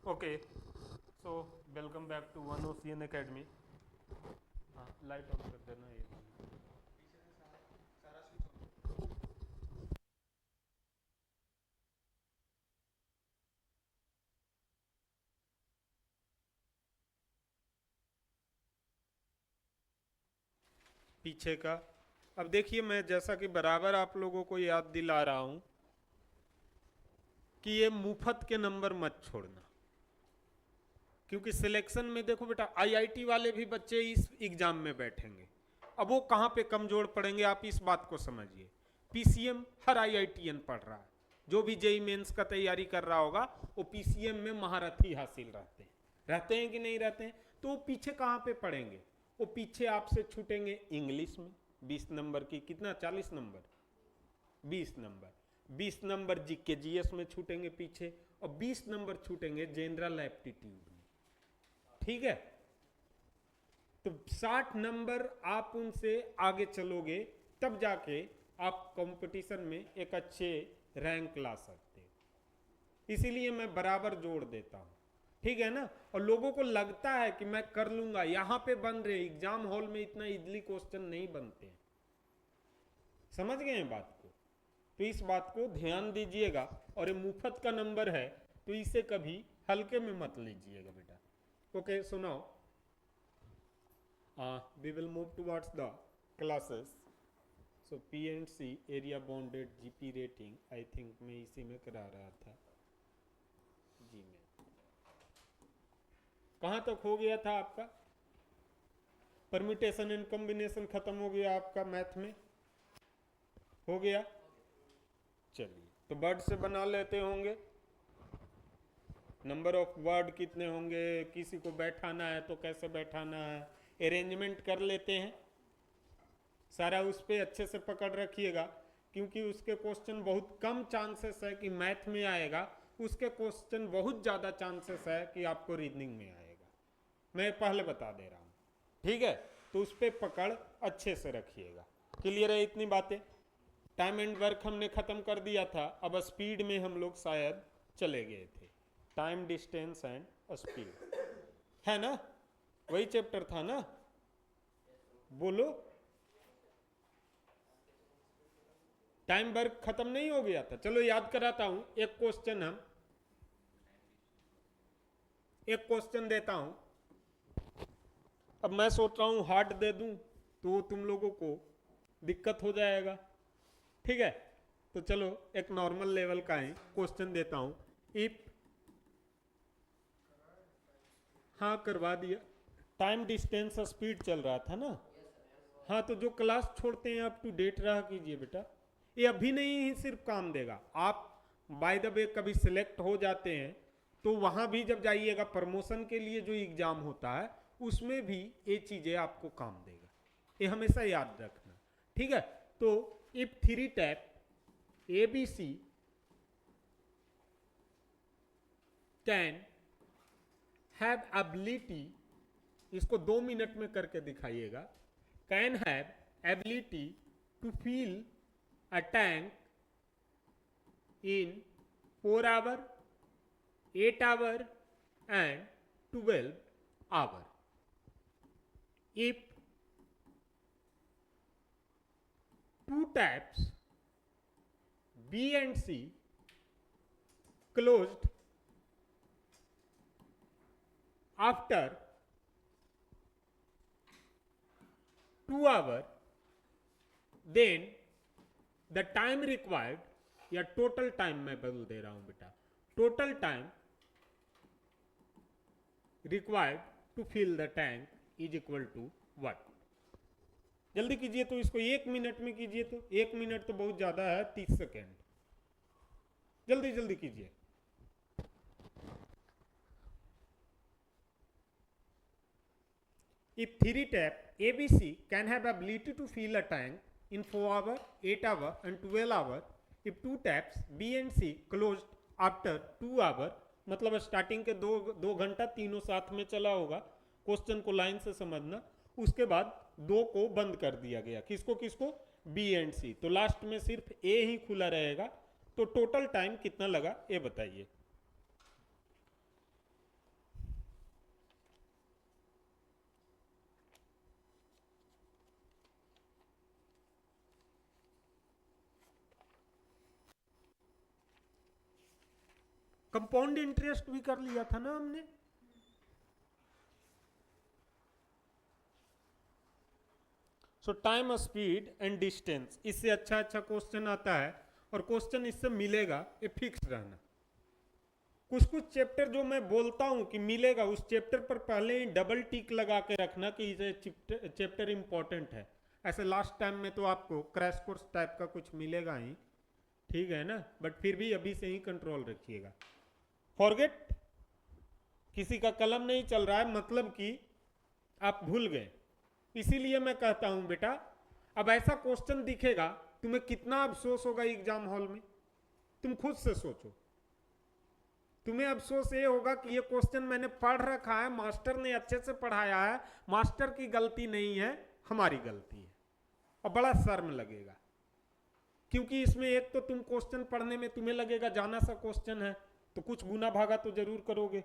Okay, so welcome back to One Ocean Academy. हाँ, light on कर देना ये। पीछे का। अब देखिए, मैं जैसा कि बराबर आप लोगों को याद दिला रहा हूं कि ये मुफ्त के नंबर मत छोड़ना, क्योंकि सिलेक्शन में देखो बेटा, आईआईटी वाले भी बच्चे इस एग्जाम में बैठेंगे। अब वो कहाँ पे कमजोर पड़ेंगे, आप इस बात को समझिए। पीसीएम हर आईआईटीएन पढ़ रहा है, जो भी जेई मेंस का तैयारी कर रहा होगा वो पीसीएम में महारथी हासिल रहते हैं कि नहीं रहते हैं। तो वो पीछे कहाँ पे पढ़ेंगे, वो पीछे आपसे छूटेंगे इंग्लिश में 20 नंबर की, कितना 40 number, 20 number. 20 number GK GS में छूटेंगे पीछे, और 20 नंबर छूटेंगे जनरल एप्टीट्यूड में। ठीक है, तो 60 नंबर आप उनसे आगे चलोगे, तब जाके आप कंपटीशन में एक अच्छे रैंक ला सकते हो। इसीलिए मैं बराबर जोड़ देता हूं, ठीक है ना। और लोगों को लगता है कि मैं कर लूंगा, यहां पे बन रहे, एग्जाम हॉल में इतना इजली क्वेश्चन नहीं बनते हैं। समझ गए हैं बात को? तो इस बात को ध्यान दीजिएगा। और ये मुफ्त का नंबर है, तो इसे कभी हल्के में मत लीजिएगा बेटा। ओके, सुनाओ। We will move towards the classes. So P and C area bounded GP rating, I think मैं इसी में करा रहा था जी। मैं कहाँ तक हो गया था आपका? परमिटेशन एंड कॉम्बिनेशन खत्म हो गया आपका मैथ में, हो गया। चलिए, तो वर्ड से बना लेते होंगे। नंबर ऑफ वर्ड कितने होंगे, किसी को बैठाना है तो कैसे बैठाना है, अरेंजमेंट कर लेते हैं सारा। उस पर अच्छे से पकड़ रखिएगा, क्योंकि उसके क्वेश्चन बहुत कम चांसेस है कि मैथ में आएगा, उसके क्वेश्चन बहुत ज़्यादा चांसेस है कि आपको रीजनिंग में आएगा। मैं पहले बता दे रहा हूँ, ठीक है। तो उस पर पकड़ अच्छे से रखिएगा। क्लियर है इतनी बातें? टाइम एंड वर्क हमने ख़त्म कर दिया था, अब स्पीड में हम लोग शायद चले गए थे। टाइम, डिस्टेंस एंड स्पीड, है ना? वही चैप्टर था ना, बोलो। टाइम वर्क खत्म नहीं हो गया था? चलो याद कराता हूं। एक क्वेश्चन देता हूं। अब मैं सोच रहा हूं हार्ड दे दूं तो तुम लोगों को दिक्कत हो जाएगा, ठीक है। तो चलो एक नॉर्मल लेवल का ही क्वेश्चन देता हूं। इफ, हाँ करवा दिया। टाइम, डिस्टेंस, स्पीड चल रहा था ना। हाँ, तो जो क्लास छोड़ते हैं अप टू डेट रहा कीजिए बेटा। ये अभी नहीं ही सिर्फ काम देगा, आप बाय द वे कभी सिलेक्ट हो जाते हैं तो वहां भी जब जाइएगा प्रमोशन के लिए जो एग्जाम होता है, उसमें भी ये चीजें आपको काम देगा। ये हमेशा याद रखना, ठीक है। तो if three tap A B C can have ability, इसको 2 मिनट में करके दिखाइएगा। Can have ability to fill a tank in 4 hour, 8 hour and 12 hour. If two taps B and C closed after 2 hour, then the time required, या total time मैं बदल दे रहा हूं बेटा, total time required to fill the tank is equal to what? जल्दी कीजिए, तो इसको 1 मिनट में कीजिए। तो 1 मिनट तो बहुत ज्यादा है, 30 सेकेंड। जल्दी जल्दी कीजिए। If three tap ABC can have ability to fill a tank in 4 hour, 8 hour and 12 hour, if two taps B and C closed after 2 hour, मतलब स्टार्टिंग के दो घंटा तीनों साथ में चला होगा। क्वेश्चन को लाइन से समझना। उसके बाद दो को बंद कर दिया गया, किसको किसको? बी एंड सी। तो लास्ट में सिर्फ ए ही खुला रहेगा। तो टोटल टाइम कितना लगा ये बताइए। कंपाउंड इंटरेस्ट भी कर लिया था ना हमने। सो टाइम, स्पीड एंड डिस्टेंस, इससे अच्छा अच्छा क्वेश्चन आता है और क्वेश्चन इससे मिलेगा, ये फिक्स रहना। कुछ कुछ चैप्टर जो मैं बोलता हूं कि मिलेगा, उस चैप्टर पर पहले ही डबल टिक लगा के रखना कि ये चैप्टर इंपॉर्टेंट है। ऐसे लास्ट टाइम में तो आपको क्रैश कोर्स टाइप का कुछ मिलेगा ही, ठीक है ना, बट फिर भी अभी से ही कंट्रोल रखिएगा। फॉरगेट, किसी का कलम नहीं चल रहा है मतलब कि आप भूल गए। इसीलिए मैं कहता हूं बेटा, अब ऐसा क्वेश्चन दिखेगा, तुम्हें कितना अफसोस होगा एग्जाम हॉल में, तुम खुद से सोचो। तुम्हें अफसोस ये होगा कि ये क्वेश्चन मैंने पढ़ रखा है, मास्टर ने अच्छे से पढ़ाया है, मास्टर की गलती नहीं है, हमारी गलती है, और बड़ा शर्म लगेगा। क्योंकि इसमें एक तो तुम क्वेश्चन पढ़ने में तुम्हें लगेगा जाना सा क्वेश्चन है, तो कुछ गुना भागा तो जरूर करोगे,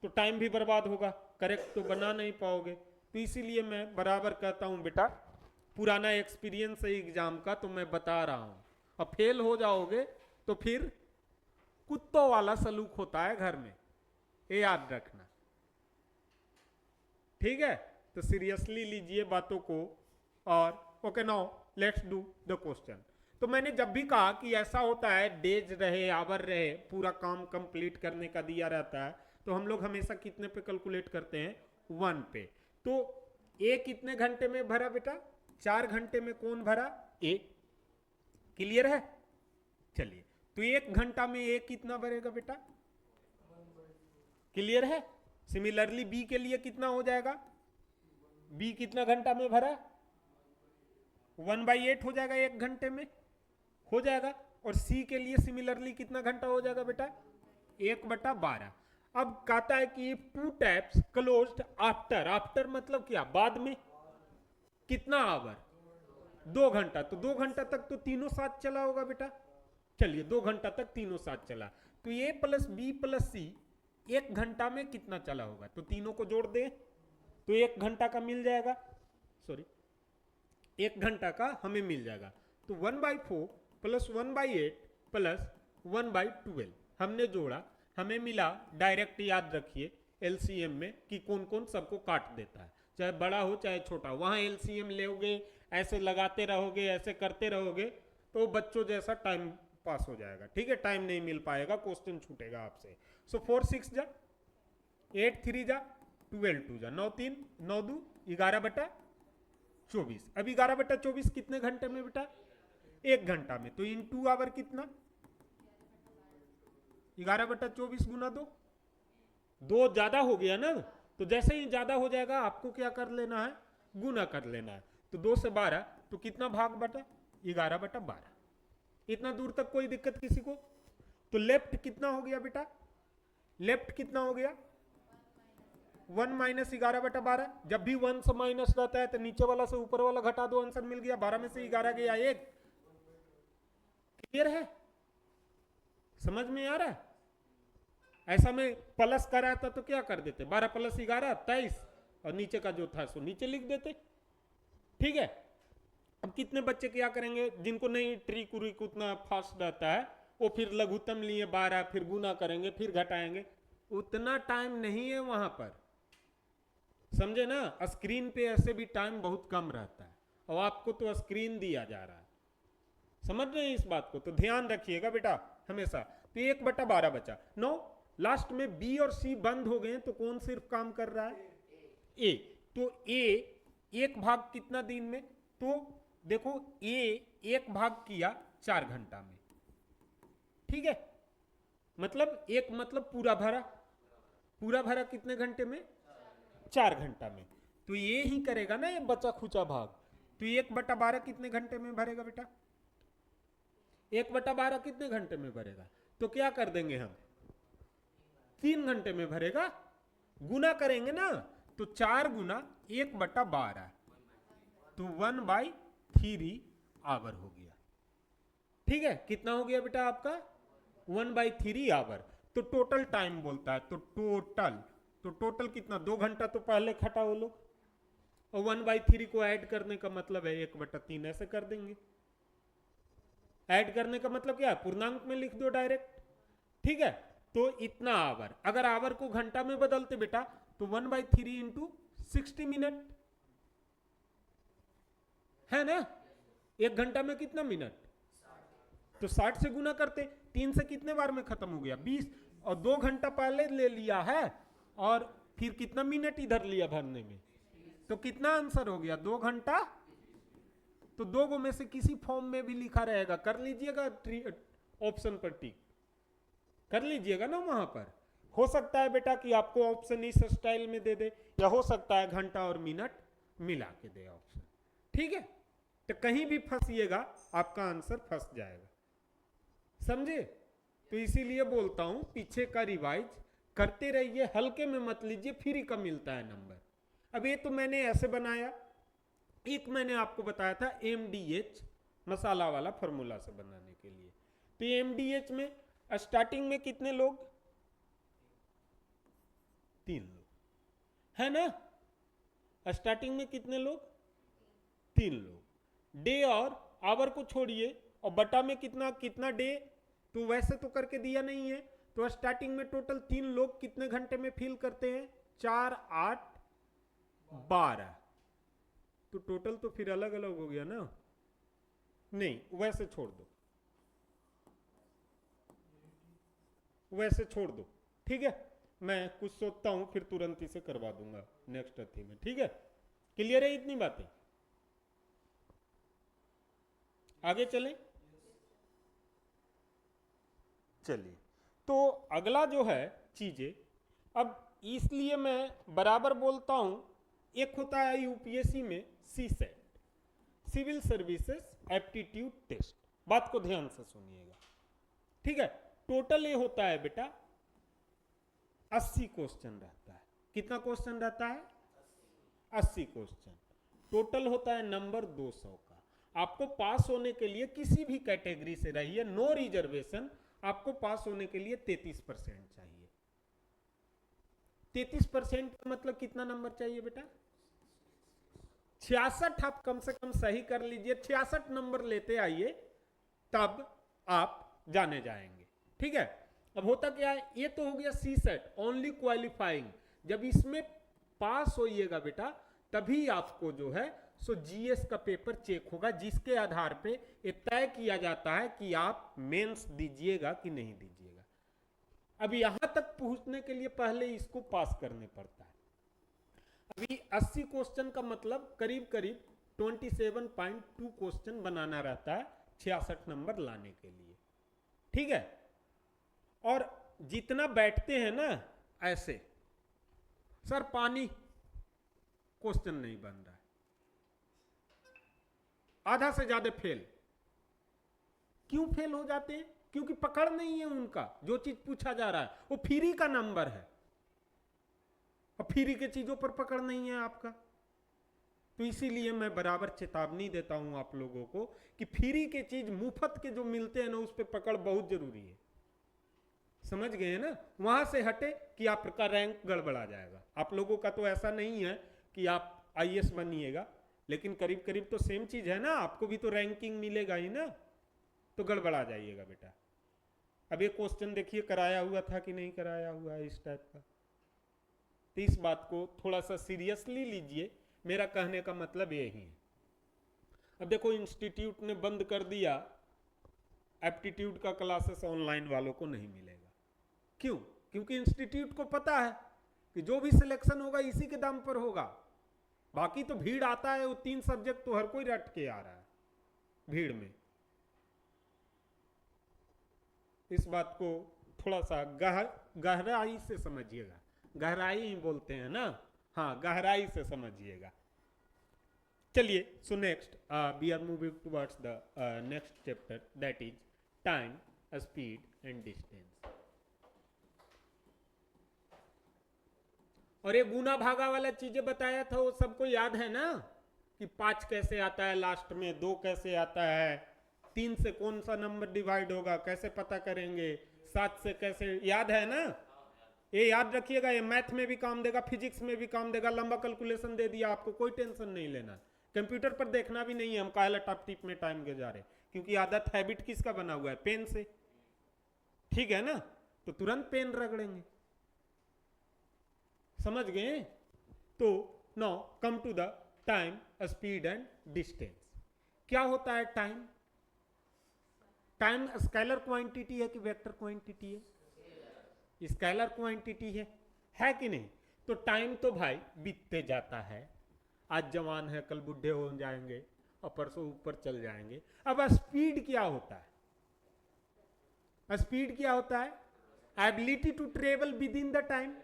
तो टाइम भी बर्बाद होगा, करेक्ट तो बना नहीं पाओगे। तो इसीलिए मैं बराबर कहता हूं बेटा, पुराना एक्सपीरियंस है एग्जाम का, तो मैं बता रहा हूं। अब फेल हो जाओगे तो फिर कुत्तों वाला सलूक होता है घर में, ये याद रखना, ठीक है। तो सीरियसली लीजिए बातों को। और okay, now let's do the question. तो मैंने जब भी कहा कि ऐसा होता है, डेज रहे, आवर रहे, पूरा काम कंप्लीट करने का दिया रहता है, तो हम लोग हमेशा कितने पे कैलकुलेट करते हैं, 1 पे। तो ए कितने घंटे में भरा बेटा, 4 घंटे में कौन भरा, ए। क्लियर है? चलिए, तो 1 घंटा में ए कितना भरेगा बेटा, क्लियर है? सिमिलरली बी के लिए कितना हो जाएगा, बी कितना घंटा में भरा, 1/8 हो जाएगा 1 घंटे में, हो जाएगा। और सी के लिए सिमिलरली कितना घंटा हो जाएगा बेटा, 1/12। अब कहता है कि two taps closed after, after मतलब क्या, बाद में, कितना आवर, 2 घंटा। तो 2 घंटा तक तो तीनों साथ चला होगा बेटा। चलिए 2 घंटा तक तीनों साथ चला, तो ए प्लस बी प्लस सी 1 घंटा में कितना चला होगा, तो तीनों को जोड़ दे तो 1 घंटा का मिल जाएगा, सॉरी 1 घंटा का हमें मिल जाएगा। तो 1/4 प्लस 1/8 प्लस 1/12 हमने जोड़ा, हमें मिला, डायरेक्ट याद रखिए एलसीएम में कि कौन कौन सबको काट देता है, चाहे बड़ा हो चाहे छोटा। वहां एलसीएम लोगे, ऐसे लगाते रहोगे, ऐसे करते रहोगे, तो बच्चों जैसा टाइम पास हो जाएगा, ठीक है, टाइम नहीं मिल पाएगा, क्वेश्चन छूटेगा आपसे। सो 4 6 जा, 8 3 जा, 12 2 जा, 9 3 9 2 11/24। अब 11/24 कितने घंटे में बेटा, 1 घंटा में। तो इन 2 आवर कितना, 11/24 गुना 2, 2 ज्यादा हो गया ना, तो जैसे ही ज्यादा हो जाएगा आपको क्या कर लेना है, गुना कर लेना है। तो 2 से 12, तो कितना भाग बटा, 11/12। इतना दूर तक कोई दिक्कत किसी को? तो लेफ्ट कितना हो गया बेटा, लेफ्ट कितना हो गया, 1 माइनस 11/12। जब भी 1 से माइनस रहता है तो नीचे वाला से ऊपर वाला घटा दो, आंसर मिल गया। 12 में से 11 गया 1। क्लियर है, समझ में आ रहा है? ऐसा में प्लस करा था तो क्या कर देते, 12 + 11 23, और नीचे का जो था सो नीचे लिख देते, ठीक है। अब कितने बच्चे क्या करेंगे, जिनको नहीं ट्रिक उरिक उतना फास्ट रहता है, वो फिर लघुत्तम लिए 12, फिर गुना करेंगे, फिर घटाएंगे। उतना टाइम नहीं है वहां पर, समझे ना। स्क्रीन पे ऐसे भी टाइम बहुत कम रहता है, और आपको तो स्क्रीन दिया जा रहा है, समझ रहे हैं इस बात को? तो ध्यान रखिएगा बेटा हमेशा। तो 1/12 बचा। 9 लास्ट में बी और सी बंद हो गए, तो कौन सिर्फ काम कर रहा है, ए। तो ए 1 भाग कितना दिन में, तो देखो ए 1 भाग किया 4 घंटा में, ठीक है। मतलब 1 मतलब पूरा भरा, पूरा भरा कितने घंटे में, 4 घंटा में। तो ये ही करेगा ना ये बचा खुचा भाग। तो 1/12 कितने घंटे में भरेगा बेटा, 1/12 कितने घंटे में भरेगा, तो क्या कर देंगे हम, 3 घंटे में भरेगा। गुना करेंगे ना, तो 4 गुना 1/12, तो 1/3 आवर हो गया, ठीक है। कितना हो गया बेटा आपका, 1/3 आवर। तो टोटल टाइम बोलता है, तो टोटल कितना, 2 घंटा तो पहले खटा वो लोग, और 1/3 को ऐड करने का मतलब है 1/3, ऐसे कर देंगे। ऐड करने का मतलब क्या है, पूर्णांक में लिख दो डायरेक्ट, ठीक है। तो इतना आवर, अगर आवर को घंटा में बदलते बेटा तो 1/3 इंटू 60 मिनट है ना। एक घंटा में कितना मिनट, तो 60 से गुना करते, 3 से कितने बार में खत्म हो गया 20, और 2 घंटा पहले ले लिया है और फिर कितना मिनट इधर लिया भरने में, तो कितना आंसर हो गया 2 घंटा। तो 2 में से किसी फॉर्म में भी लिखा रहेगा, कर लीजिएगा ऑप्शन पर टिक कर लीजिएगा ना वहां पर। हो सकता है बेटा कि आपको ऑप्शन इस स्टाइल में दे दे, या हो सकता है घंटा और मिनट मिला के दे ऑप्शन, ठीक है। तो कहीं भी फंसिएगा आपका आंसर फंस जाएगा, समझे। तो इसीलिए बोलता हूं पीछे का रिवाइज करते रहिए, हल्के में मत लीजिए, फ्री का मिलता है नंबर। अब ये तो मैंने ऐसे बनाया, एक मैंने आपको बताया था MDH मसाला वाला फॉर्मूला से बनाने के लिए। तो MDH में स्टार्टिंग में कितने लोग, 3 लोग है ना। स्टार्टिंग में कितने लोग, 3 लोग। डे और आवर को छोड़िए, और बटा में कितना कितना डे, तो वैसे तो करके दिया नहीं है। तो स्टार्टिंग में टोटल 3 लोग कितने घंटे में फिल करते हैं, 4 8 12, तो टोटल तो फिर अलग अलग हो गया ना। नहीं वैसे छोड़ दो, वैसे छोड़ दो, ठीक है। मैं कुछ सोचता हूं फिर तुरंत इसे करवा दूंगा नेक्स्ट अथी में, ठीक है। क्लियर है इतनी बातें, आगे चलें। चलिए, तो अगला जो है चीजें, अब इसलिए मैं बराबर बोलता हूं, एक होता है यूपीएससी में CSET, civil services aptitude test. बात को ध्यान से सुनिएगा, ठीक है। टोटल ये होता है बेटा 80 क्वेश्चन रहता है। कितना क्वेश्चन रहता है, 80 क्वेश्चन। टोटल होता है नंबर 200 का। आपको पास होने के लिए किसी भी कैटेगरी से रहिए, नो रिजर्वेशन, आपको पास होने के लिए 33% चाहिए। 33% मतलब कितना नंबर चाहिए बेटा, 66। आप कम से कम सही कर लीजिए, 66 नंबर लेते आइए, तब आप जाने जाएंगे, ठीक है। अब होता क्या है, ये तो हो गया CSET ओनली क्वालिफाइंग। जब इसमें पास होइएगा बेटा, तभी आपको जो है सो GS का पेपर चेक होगा, जिसके आधार पे ये तय किया जाता है कि आप मेंस दीजिएगा कि नहीं दीजिएगा। अब यहां तक पहुंचने के लिए पहले इसको पास करने पड़ता है। अभी 80 क्वेश्चन का मतलब करीब करीब 27.2 क्वेश्चन बनाना रहता है 66 नंबर लाने के लिए, ठीक है। और जितना बैठते हैं ना ऐसे, सर पानी क्वेश्चन नहीं बन रहा है, आधा से ज्यादा फेल। क्यों फेल हो जाते हैं, क्योंकि पकड़ नहीं है उनका, जो चीज पूछा जा रहा है वो फ्री का नंबर है, और फ्री के चीजों पर पकड़ नहीं है आपका। तो इसीलिए मैं बराबर चेतावनी देता हूं आप लोगों को कि फ्री के चीज, मुफ्त के जो मिलते हैं ना, उस पर पकड़ बहुत जरूरी है। समझ गए ना, वहां से हटे कि आपका रैंक गड़बड़ा जाएगा। आप लोगों का तो ऐसा नहीं है कि आप IAS बनिएगा, लेकिन करीब करीब तो सेम चीज है ना, आपको भी तो रैंकिंग मिलेगा ही ना, तो गड़बड़ा जाइएगा बेटा। अब ये क्वेश्चन देखिए कराया हुआ था कि नहीं कराया हुआ है इस टाइप का, तो इस बात को थोड़ा सा सीरियसली लीजिए, मेरा कहने का मतलब यही है। अब देखो इंस्टीट्यूट ने बंद कर दिया, एप्टीट्यूड का क्लासेस ऑनलाइन वालों को नहीं मिलेगा। क्यों, क्योंकि इंस्टीट्यूट को पता है कि जो भी सिलेक्शन होगा इसी के दाम पर होगा। बाकी तो भीड़ आता है, वो 3 सब्जेक्ट तो हर कोई रट के आ रहा है भीड़ में। इस बात को थोड़ा सा गहराई से समझिएगा, गहराई ही बोलते हैं ना, हाँ गहराई से समझिएगा। चलिए, so next we are moving towards the next chapter, that is time, speed and distance. और ये गुना भागा वाला चीजें बताया था, वो सबको याद है ना, कि 5 कैसे आता है लास्ट में, 2 कैसे आता है, 3 से कौन सा नंबर डिवाइड होगा, कैसे पता करेंगे, 7 से कैसे, याद है ना। ये याद रखिएगा, ये मैथ में भी काम देगा, फिजिक्स में भी काम देगा। लंबा कैलकुलेशन दे दिया आपको, कोई टेंशन नहीं लेना। कंप्यूटर पर देखना भी नहीं है, हम काला टॉप टिप में टाइम गुजारे, क्योंकि आदत हैबिट किसका बना हुआ है, पेन से, ठीक है ना। तो तुरंत पेन रगड़ेंगे। समझ गए? तो now come to the time, speed and distance. क्या होता है टाइम? टाइम स्केलर क्वांटिटी है कि वेक्टर क्वांटिटी है? स्केलर क्वांटिटी है कि नहीं? तो टाइम तो भाई बीतते जाता है, आज जवान है कल बुढ़े हो जाएंगे और परसों ऊपर चल जाएंगे। अब स्पीड क्या होता है? स्पीड क्या होता है? Ability to travel within the time.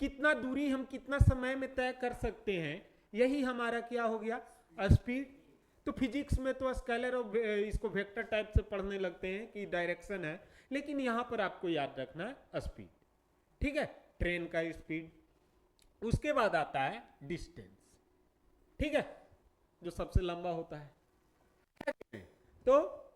कितना दूरी हम कितना समय में तय कर सकते हैं, यही हमारा क्या हो गया? स्पीड। तो फिजिक्स में तो स्केलर और इसको वेक्टर टाइप से पढ़ने लगते हैं कि डायरेक्शन है, लेकिन यहां पर आपको याद रखना है स्पीड। ठीक है, ट्रेन का स्पीड। उसके बाद आता है डिस्टेंस, ठीक है, जो सबसे लंबा होता है। तो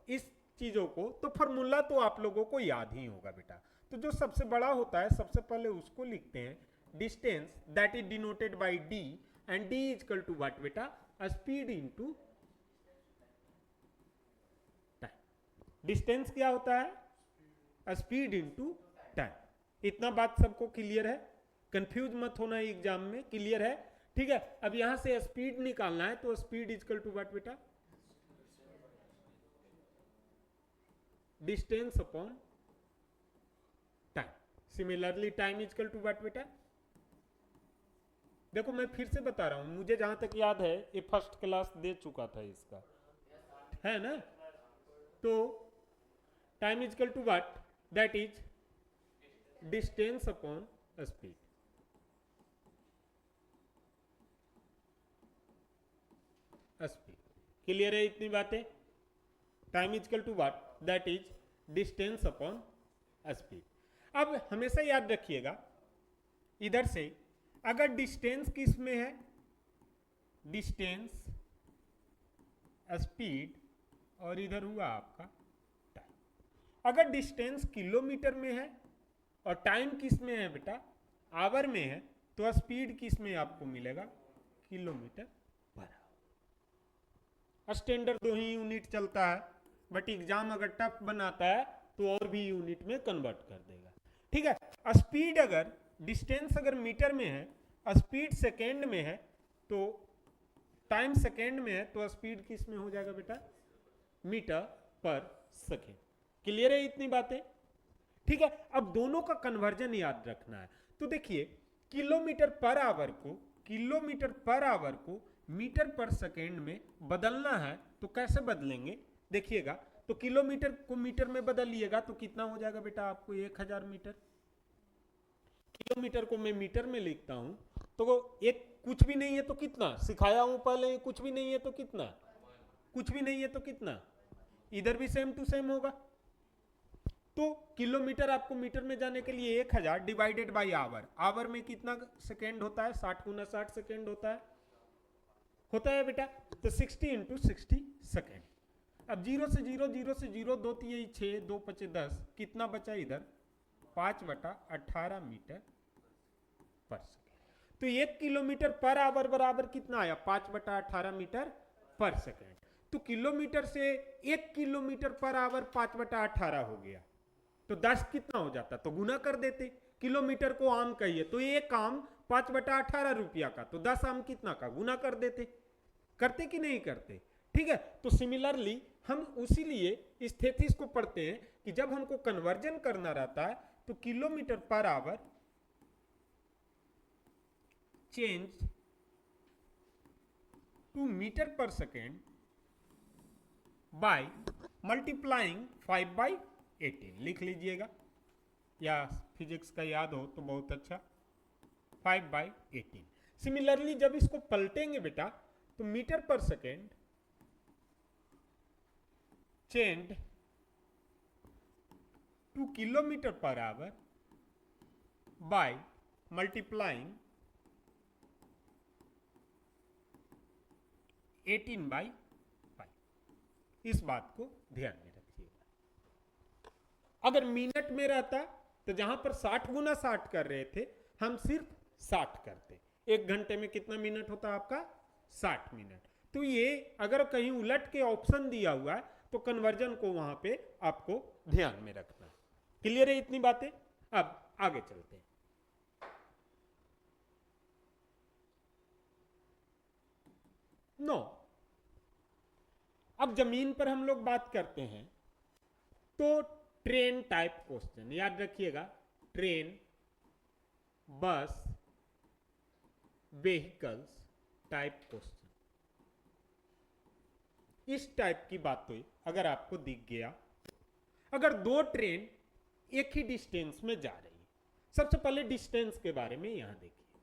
इस चीजों को, तो फॉर्मूला तो आप लोगों को याद ही होगा बेटा। तो जो सबसे बड़ा होता है सबसे पहले उसको लिखते हैं distance, that is denoted by D, and D is equal to what बेटा? Speed into time. डिस्टेंस क्या होता है? Speed into time. इतना बात सबको क्लियर है? कंफ्यूज मत होना एग्जाम में, क्लियर है? ठीक है। अब यहां से स्पीड निकालना है, तो speed is equal to what बेटा? Distance upon time. Similarly time is equal to what बेटा? देखो मैं फिर से बता रहा हूं, मुझे जहां तक याद है ये फर्स्ट क्लास दे चुका था इसका, है ना? तो time is equal to what? That is distance upon speed. Speed clear है? इतनी बातें। Time is equal to what? That is distance upon speed. अब हमेशा याद रखिएगा, इधर से अगर डिस्टेंस किस में है? डिस्टेंस, स्पीड, और इधर हुआ आपका टाइम। अगर डिस्टेंस किलोमीटर में है और टाइम किस में है बेटा? आवर में है, तो स्पीड किस में आपको मिलेगा? Kilometre per our. Standard 2 he unit चलता है, बट एग्जाम अगर टफ बनाता है तो और भी यूनिट में कन्वर्ट कर देगा। ठीक है। स्पीड अगर, डिस्टेंस अगर मीटर में है, स्पीड सेकेंड में है, तो टाइम सेकेंड में है, तो स्पीड किस में हो जाएगा बेटा? Metre per second. क्लियर है इतनी बातें? ठीक है। अब दोनों का कन्वर्जन याद रखना है। तो देखिए, किलोमीटर पर आवर को, किलोमीटर पर आवर को मीटर पर सेकेंड में बदलना है, तो कैसे बदलेंगे? देखिएगा, तो किलोमीटर को मीटर में बदलिएगा तो कितना हो जाएगा बेटा आपको? 1000 मीटर। किलोमीटर को मैं मीटर में लिखता हूं, तो एक कुछ भी नहीं है तो कितना? सिखाया हूं पहले, कुछ भी नहीं है तो कितना? कुछ भी नहीं है तो कितना? इधर भी सेम टू सेम होगा। तो किलोमीटर आपको मीटर में जाने के लिए 1000 डिवाइडेड बाई आवर। आवर में कितना सेकेंड होता है? 60 गुना 60 सेकेंड होता है बेटा। तो 60 इंटू 60 सेकेंड। अब 0 से 0, 0 से 0, 2 3 6, 2 5 10, कितना बचा इधर? 5/18 मीटर पर सेकेंड। तो 1 किलोमीटर पर आवर बराबर कितना आया? 5/18 मीटर पर सेकेंड। तो किलोमीटर से 1 किलोमीटर पर आवर 5/18 हो गया, तो 10 कितना हो जाता? तो गुना कर देते। किलोमीटर को आम कहिए, तो एक आम 5/18 रुपया का, तो 10 आम कितना का? गुना कर देते। करते कि नहीं करते? ठीक है। तो सिमिलरली हम उसीलिए इस थेसिस को पढ़ते हैं कि जब हमको कन्वर्जन करना रहता है, तो kilometre per hour change to metre per second by multiplying 5/18 लिख लीजिएगा, या फिजिक्स का याद हो तो बहुत अच्छा। 5/18। सिमिलरली जब इसको पलटेंगे बेटा, तो metre per second change two kilometre per our by multiplying 18/5। इस बात को ध्यान में रखिएगा। अगर मिनट में रहता तो जहां पर 60 गुना 60 कर रहे थे, हम सिर्फ 60 करते। 1 घंटे में कितना मिनट होता आपका? 60 मिनट। तो ये अगर कहीं उलट के ऑप्शन दिया हुआ है, तो कन्वर्जन को वहां पे आपको ध्यान में रखना है। क्लियर है इतनी बातें? अब आगे चलते हैं। नो, अब जमीन पर हम लोग बात करते हैं तो ट्रेन टाइप क्वेश्चन याद रखिएगा, ट्रेन, बस, व्हीकल्स टाइप क्वेश्चन, इस टाइप की बात हुई। अगर आपको दिख गया, अगर दो ट्रेन एक ही डिस्टेंस में जा रही है, सबसे पहले डिस्टेंस के बारे में यहां देखिए।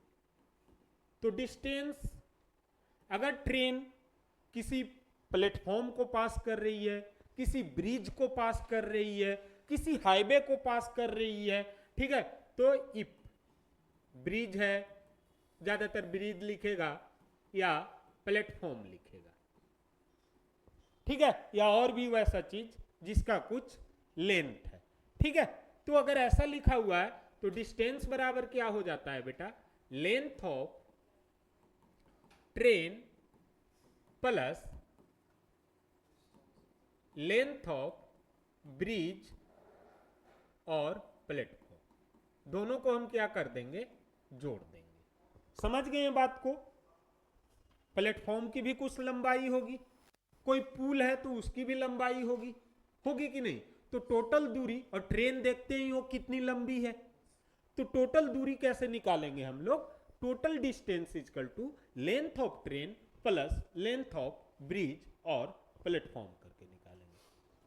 तो डिस्टेंस, अगर ट्रेन किसी प्लेटफॉर्म को पास कर रही है, किसी ब्रिज को पास कर रही है, किसी हाईवे को पास कर रही है, ठीक है, तो इफ ब्रिज है, ज्यादातर ब्रिज लिखेगा या प्लेटफॉर्म लिखेगा, ठीक है, या और भी वैसा चीज जिसका कुछ लेंथ है, ठीक है। तो अगर ऐसा लिखा हुआ है तो डिस्टेंस बराबर क्या हो जाता है बेटा, length of train plus length of bridge और प्लेटफॉर्म, दोनों को हम क्या कर देंगे, जोड़ देंगे। समझ गए ये बात को? प्लेटफॉर्म की भी कुछ लंबाई होगी, कोई पुल है तो उसकी भी लंबाई होगी, होगी कि नहीं? तो टोटल दूरी, और ट्रेन देखते ही हो कितनी लंबी है, तो टोटल दूरी कैसे निकालेंगे हम लोग, total distance equal to length of train plus length of bridge और प्लेटफॉर्म करके निकालेंगे।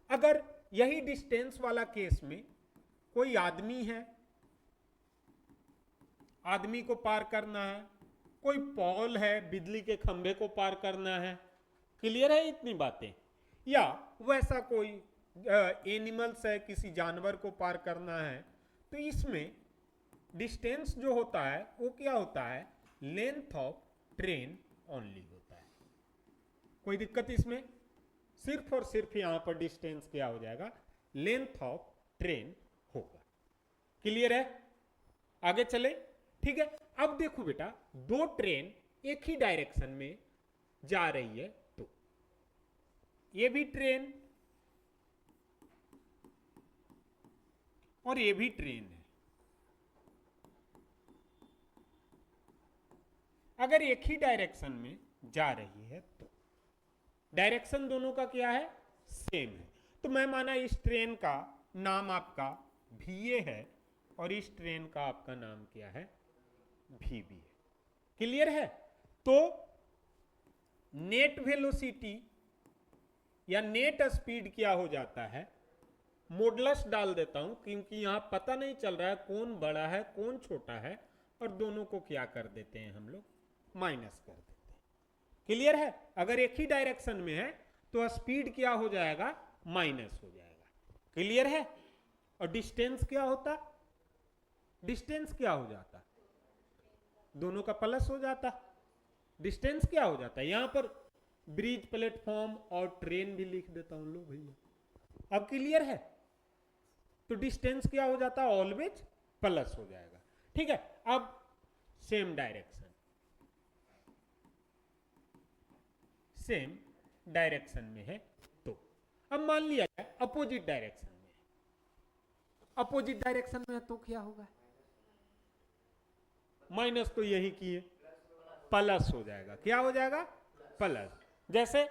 अगर यही डिस्टेंस वाला केस में कोई आदमी है, आदमी को पार करना है, कोई पोल है, बिजली के खंभे को पार करना है, क्लियर है इतनी बातें, या वैसा कोई एनिमल्स है, किसी जानवर को पार करना है, तो इसमें डिस्टेंस जो होता है वो क्या होता है, लेंथ ऑफ ट्रेन ओनली होता है। कोई दिक्कत इसमें? सिर्फ और सिर्फ यहां पर डिस्टेंस क्या हो जाएगा, लेंथ ऑफ ट्रेन होगा। क्लियर है? आगे चले, ठीक है। अब देखो बेटा, दो ट्रेन एक ही डायरेक्शन में जा रही है, तो ये भी ट्रेन और ये भी ट्रेन है। अगर एक ही डायरेक्शन में जा रही है तो डायरेक्शन दोनों का क्या है, सेम है। तो मैं माना इस ट्रेन का नाम आपका VA है और इस ट्रेन का आपका नाम क्या है, VB है। क्लियर है? तो नेट वेलोसिटी या नेट स्पीड क्या हो जाता है, मॉडुलस डाल देता हूं क्योंकि यहां पता नहीं चल रहा है कौन बड़ा है कौन छोटा है, और दोनों को क्या कर देते हैं हम लोग, माइनस कर देते हैं। क्लियर है? अगर एक ही डायरेक्शन में है तो स्पीड क्या हो जाएगा, माइनस हो जाएगा। क्लियर है? और डिस्टेंस क्या होता, डिस्टेंस क्या हो जाता, दोनों का प्लस हो जाता। डिस्टेंस क्या हो जाता है, यहां पर ब्रिज, प्लेटफॉर्म और ट्रेन भी लिख देता हूं, लो भैया। अब क्लियर है? तो डिस्टेंस क्या हो जाता है, ऑलवेज प्लस हो जाएगा। ठीक है, अब सेम डायरेक्शन, सेम डायरेक्शन में है, तो अब मान लिया जाए अपोजिट डायरेक्शन में है, अपोजिट डायरेक्शन में है तो क्या होगा, माइनस तो यही किए, प्लस हो जाएगा। क्या हो जाएगा, प्लस। जैसे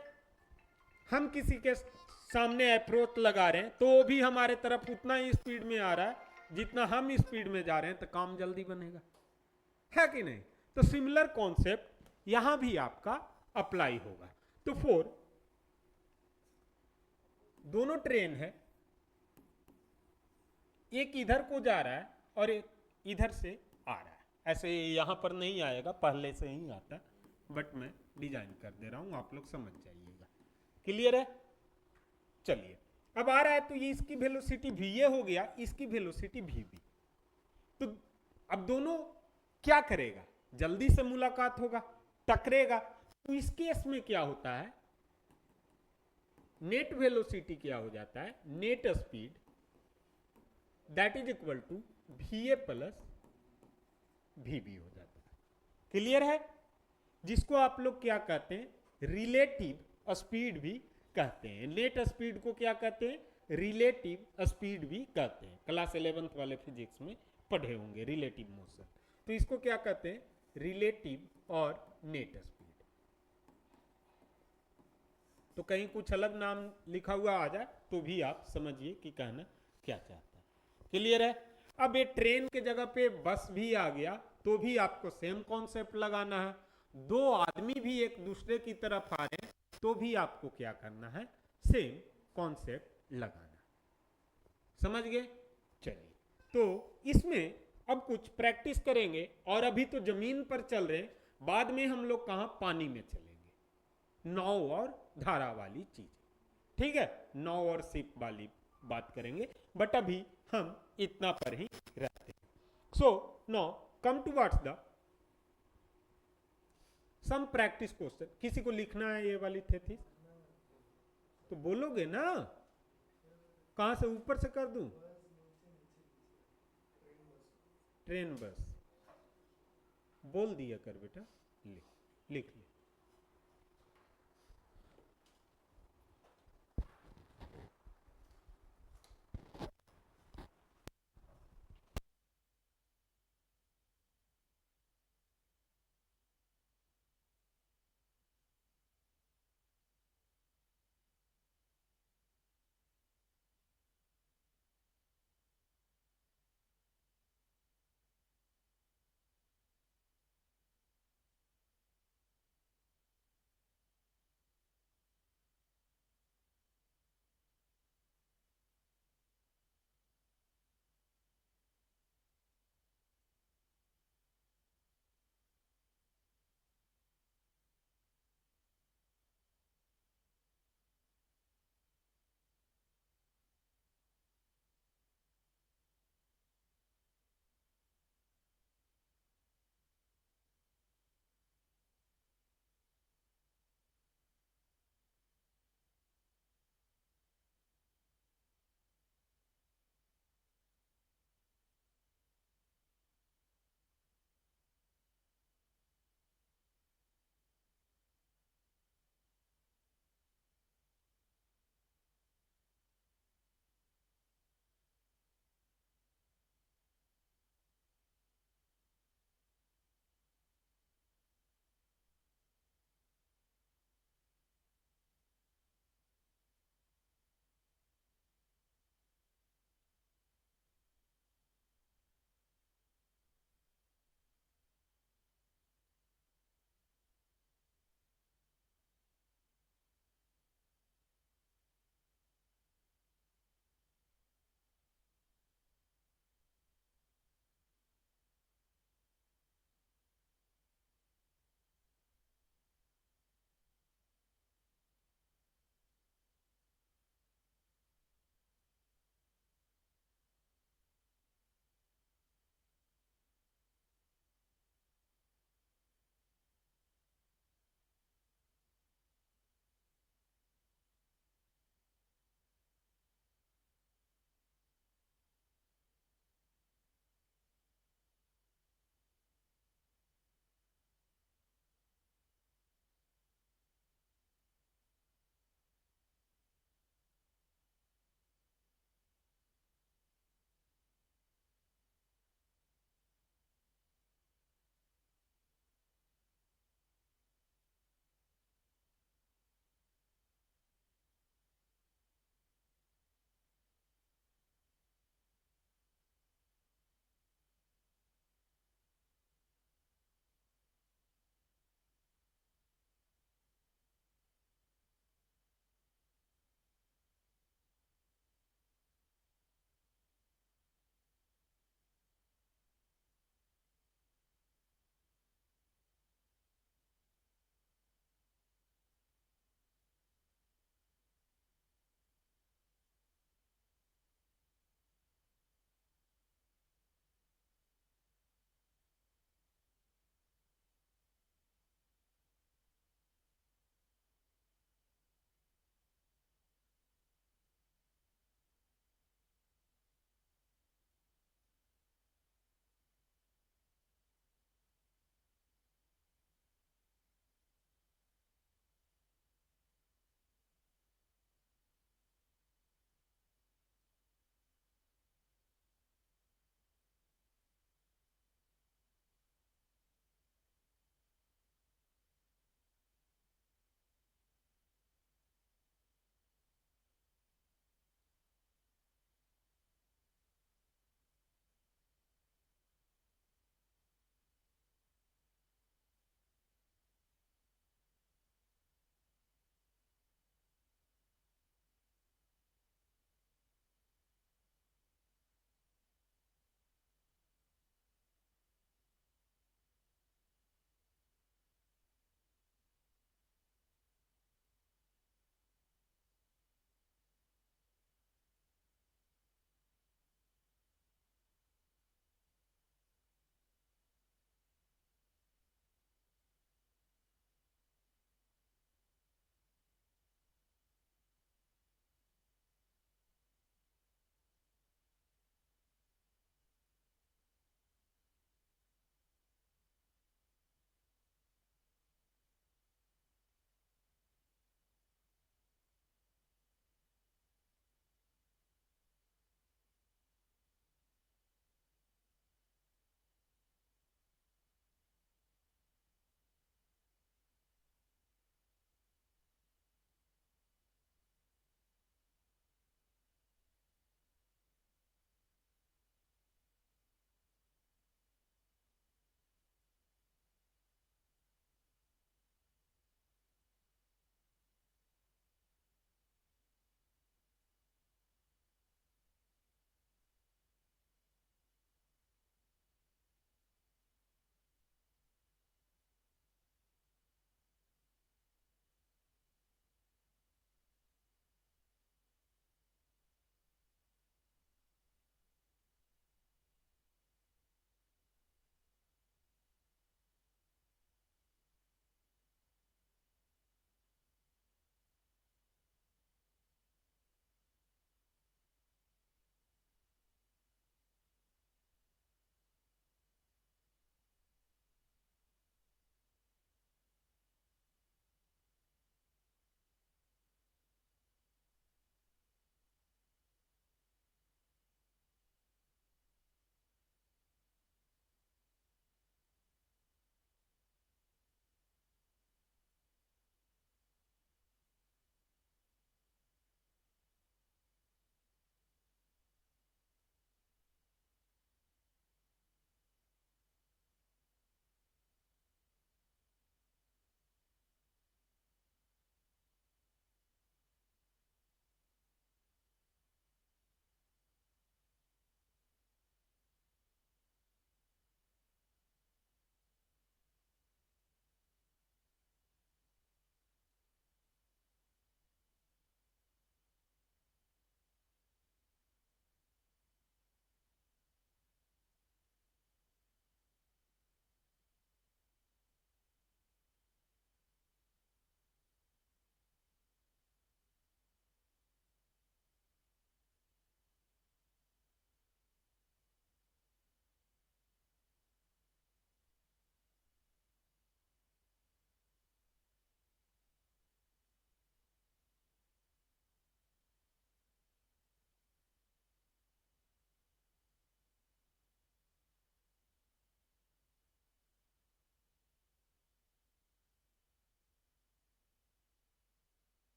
हम किसी के सामने अप्रोच लगा रहे हैं तो वो भी हमारे तरफ उतना ही स्पीड में आ रहा है जितना हम स्पीड में जा रहे हैं, तो काम जल्दी बनेगा, है कि नहीं? तो सिमिलर कॉन्सेप्ट यहां भी आपका अप्लाई होगा। तो फोर, दोनों ट्रेन है, एक इधर को जा रहा है और एक इधर से आ रहा है। ऐसे यहां पर नहीं आएगा, पहले से ही आता, बट मैं डिजाइन कर दे रहा हूं, आप लोग समझ जाइएगा। क्लियर है? चलिए, अब आ रहा है तो ये इसकी वेलोसिटी VA हो गया, इसकी वेलोसिटी VB। तो अब दोनों क्या करेगा, जल्दी से मुलाकात होगा, टकरेगा। तो इस केस में क्या होता है, नेट वेलोसिटी क्या हो जाता है, net speed that is equal to VA plus VB हो जाता है। क्लियर है? जिसको आप लोग क्या कहते हैं, रिलेटिव स्पीड भी कहते हैं। नेट स्पीड को क्या कहते हैं, रिलेटिव स्पीड भी कहते हैं, क्लास 11th वाले फिजिक्स में पढ़े होंगे रिलेटिव मोशन। तो इसको क्या कहते हैं, रिलेटिव और नेट स्पीड। तो कहीं कुछ अलग नाम लिखा हुआ आ जाए तो भी आप समझिए कि कहना क्या चाहता है। क्लियर है। अब ये ट्रेन के जगह पे बस भी आ गया तो भी आपको सेम कॉन्सेप्ट लगाना है। दो आदमी भी एक दूसरे की तरफ आ रहे हैं तो भी आपको क्या करना है, सेम कॉन्सेप्ट लगाना। समझ गए। चलिए, तो इसमें अब कुछ प्रैक्टिस करेंगे। और अभी तो जमीन पर चल रहे, बाद में हम लोग कहां, पानी में चलेंगे, नाव और धारा वाली चीज। ठीक है, नाव और शिप वाली बात करेंगे, बट अभी हम इतना पर ही रहते हैं। So now come to what's the some practice question. किसी को लिखना है ये वाली थेसिस, तो बोलोगे ना, कहां से ऊपर से कर दूं, ट्रेन बस बोल दिया कर बेटा, लिख ले।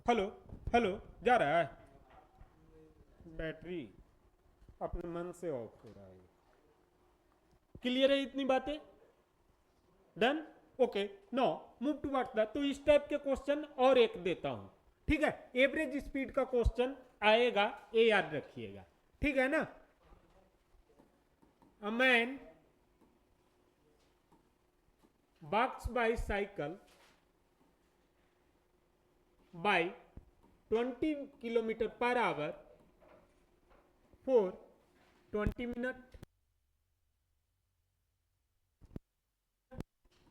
हेलो हेलो, जा रहा है बैटरी अपने मन से ऑफ हो रहा है। क्लियर है इतनी बातें? Done? Okay, no move to what the, तो इस टाइप के क्वेश्चन और एक देता हूं, ठीक है? एवरेज स्पीड का क्वेश्चन आएगा, ये याद रखिएगा, ठीक है ना? A man walks bicycle by 20 kilometer per hour for 20 minutes,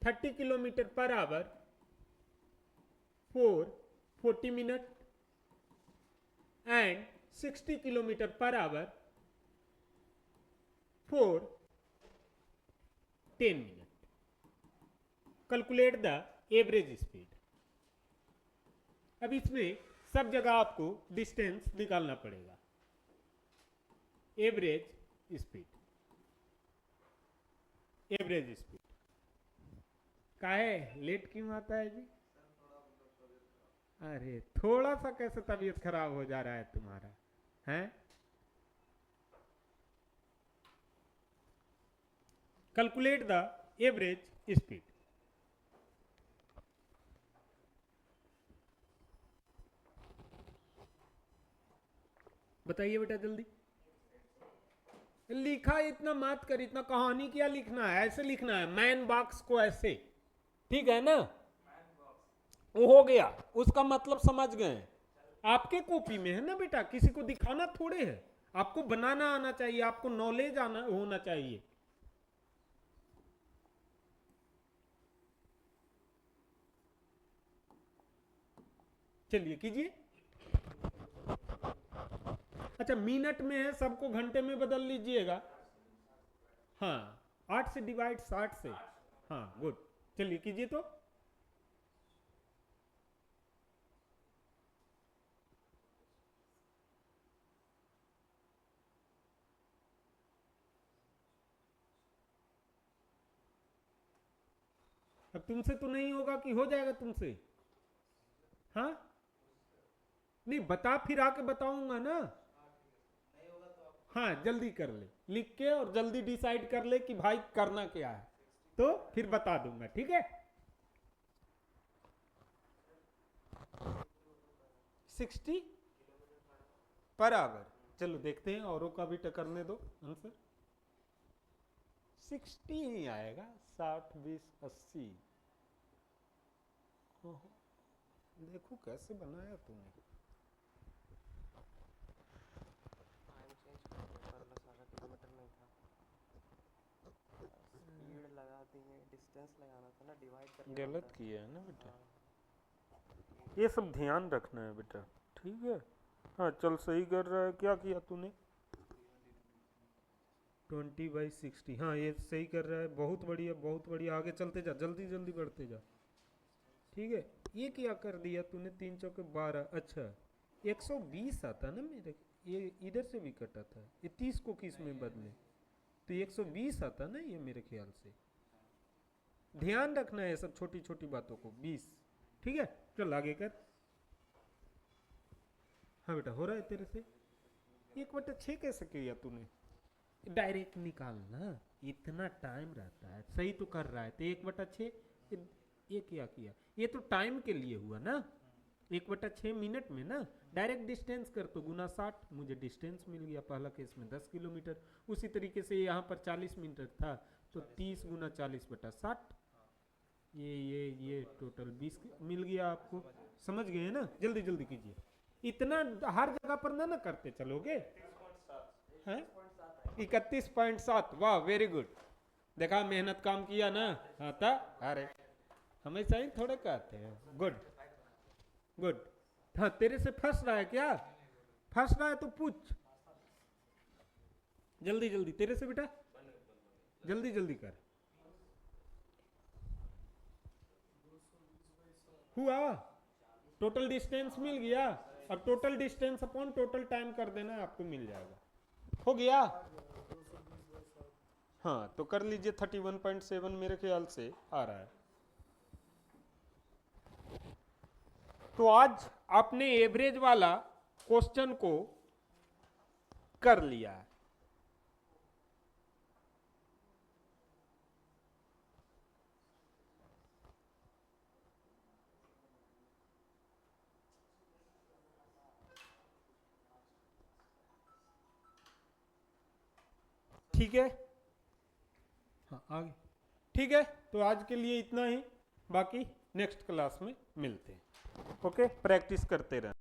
30 kilometer per hour for 40 minutes and 60 kilometer per hour for 10 minutes. Calculate the average speed. अब इसमें सब जगह आपको डिस्टेंस निकालना पड़ेगा। एवरेज स्पीड, एवरेज स्पीड का है, लेट क्यों आता है जी? अरे थोड़ा सा कैसे तबीयत खराब हो जा रहा है तुम्हारा, हैं? Calculate the average speed. बताइए बेटा जल्दी। लिखा इतना मत कर, इतना कहानी क्या लिखना है, ऐसे लिखना है मैन बॉक्स को ऐसे, ठीक है ना? वो हो गया, उसका मतलब समझ गए। आपके कॉपी में है ना बेटा, किसी को दिखाना थोड़े है, आपको बनाना आना चाहिए, आपको नॉलेज आना होना चाहिए। चलिए कीजिए। अच्छा मिनट में है, सबको घंटे में बदल लीजिएगा। हाँ 8 से डिवाइड 60 से, हाँ गुड। चलिए कीजिए तो। अब तुमसे तो नहीं होगा कि हो जाएगा तुमसे? हाँ नहीं, बता फिर आके बताऊंगा ना। हाँ जल्दी कर ले, लिख के, और जल्दी डिसाइड कर ले कि भाई करना क्या है, तो फिर बता दूंगा, ठीक है? 60 पर आवर। चलो देखते हैं, औरों का भी टकरने दो आंसर। 60 ही आएगा, 60 20 80। देखो कैसे बनाया तुमने। डिस्टेंस लगाना था ना, डिवाइड करके गलत होता किया है ना बेटा, हाँ। ये सब ध्यान रखना है बेटा, ठीक है? हाँ चल सही कर रहा है। क्या किया तूने? 20/60, हाँ ये सही कर रहा है, बहुत बढ़िया बहुत बढ़िया। आगे चलते जा, जल्दी जल्दी बढ़ते जा, ठीक है? ये क्या कर दिया तूने, 3 चौके 12। अच्छा 120 आता ना मेरे, ये इधर से भी कटा था, ये 30 को किस में बदले, तो 120 आता ना ये मेरे ख्याल से। ध्यान रखना है सब छोटी छोटी बातों को। 20, ठीक है? चल आगे कर। हाँ बेटा हो रहा है तेरे से। 1/6 कैसे किया तूने? डायरेक्ट निकालना, इतना टाइम रहता है। सही तो कर रहा है, तो 1/6। ये क्या किया, ये तो टाइम के लिए हुआ ना, 1/6 मिनट में ना। डायरेक्ट डिस्टेंस कर तो गुना 60, मुझे डिस्टेंस मिल गया। पहला केस में 10 किलोमीटर, उसी तरीके से यहाँ पर 40 मीटर था, तो 30 गुना 40/60, ये टोटल 20 मिल गया आपको। समझ गए ना? जल्दी जल्दी कीजिए, इतना हर जगह पर ना करते चलोगे। हैं 31.7, वाह वेरी गुड। देखा मेहनत काम किया ना। हाँ था, अरे हमेशा ही थोड़े कहते हैं। Good good. हाँ तेरे से फंस रहा है क्या? फंस रहा है तो पूछ, जल्दी जल्दी तेरे से बेटा, जल्दी जल्दी कर। हुआ, टोटल डिस्टेंस मिल गया। अब total distance upon total time कर देना, आपको मिल जाएगा। हो गया? हाँ तो कर लीजिए, 31.7 मेरे ख्याल से आ रहा है। तो आज आपने एवरेज वाला क्वेश्चन को कर लिया है। ठीक है, हाँ आगे। ठीक है, तो आज के लिए इतना ही, बाकी नेक्स्ट क्लास में मिलते हैं। ओके, प्रैक्टिस करते रहें।